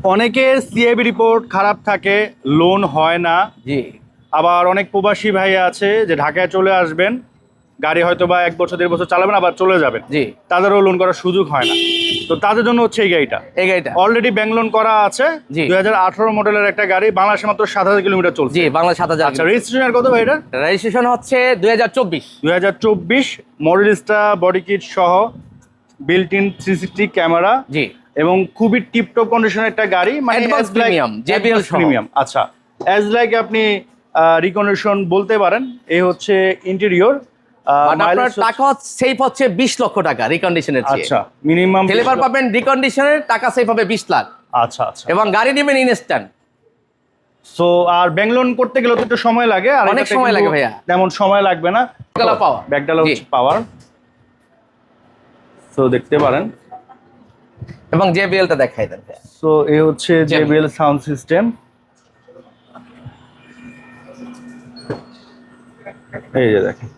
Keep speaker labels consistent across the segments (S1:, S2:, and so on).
S1: অনেকের CAB report খারাপ থাকে, লোন হয় না।
S2: জি
S1: আবার অনেক প্রবাসী ভাই আছে যে ঢাকায় চলে আসবেন, গাড়ি হয়তো বা 1 বছর 1.5 বছর চালাবেন আবার চলে যাবেন,
S2: জি
S1: তাদেরও লোন করার সুযোগ হয় না। তো তাদের জন্য হচ্ছে এই গাড়িটা।
S2: এই গাড়িটা
S1: অলরেডি ব্যাংক লোন করা আছে।
S2: জি।
S1: 2018 মডেলের একটা গাড়ি, বাংলাদেশে মাত্র 7,000 কিলোমিটার চলছে।
S2: জি বাংলা 7,000।
S1: আচ্ছা, রেজিস্ট্রেশন কত ভাই এটা?
S2: রেজিস্ট্রেশন হচ্ছে 2024।
S1: 2024 মডেলিস্টা, বডি কিট সহ, বিল্ট ইন 360 ক্যামেরা
S2: জি
S1: এবং খুবই টিপটপ কন্ডিশনের একটা গাড়ি, মানে
S2: Advance premium, JBL সহ।
S1: প্রিমিয়াম। আচ্ছা, অ্যাজ লাইক আপনি রিকন্ডিশন বলতে পারেন। এই হচ্ছে ইন্টেরিয়র।
S2: বাট আপনার টাকা সেভ হচ্ছে 20 লক্ষ টাকা রিকন্ডিশনের চেয়ে।
S1: আচ্ছা, মিনিমাম
S2: ডেলিভার পাবেন রিকন্ডিশনের টাকা সেভ হবে 20 লাখ।
S1: আচ্ছা আচ্ছা।
S2: এবং গাড়ি নেবেন ইনস্ট্যান্ট।
S1: সো আর ব্যাংক লোন করতে গেলে তো একটু সময় লাগে, আর
S2: অনেক
S1: এটাতে
S2: সময়
S1: কিন্তু
S2: লাগে ভাইয়া।
S1: তেমন সময় লাগবে না।
S2: ব্যাকডালা পাওয়ার।
S1: ব্যাকডালা
S2: জি।
S1: হচ্ছে পাওয়ার। সো দেখতে পারেন।
S2: এবং জেবিএলটা দেখাই দেন ভাইয়া।
S1: সো এই হচ্ছে JBL সাউন্ড সিস্টেম। এই যে দেখেন,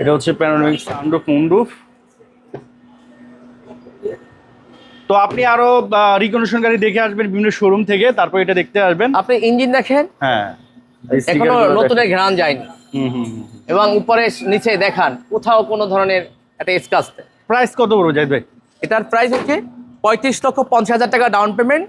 S1: এটা হচ্ছে প্যানোরামিক সানরুফ, মুনরুফ। তো আপনি আরো রিকন্ডিশন গাড়ি দেখে আসবেন বিভিন্ন শোরুম থেকে, তারপর এটা দেখতে আসবেন।
S2: আপনি ইঞ্জিন দেখেন,
S1: হ্যাঁ, এই
S2: এখনো
S1: sticker গুলো
S2: নতুনের
S1: দেখেন।
S2: ঘ্রাণ যায়নি।
S1: হুম হুম হুম।
S2: এবং উপরে নিচে দেখান কোথাও কোনো ধরনের একটা স্ক্র্যাচ।
S1: প্রাইস কত বড় জাহিদ ভাই?
S2: এটার প্রাইস হচ্ছে 35,50,000 টাকা ডাউন পেমেন্ট,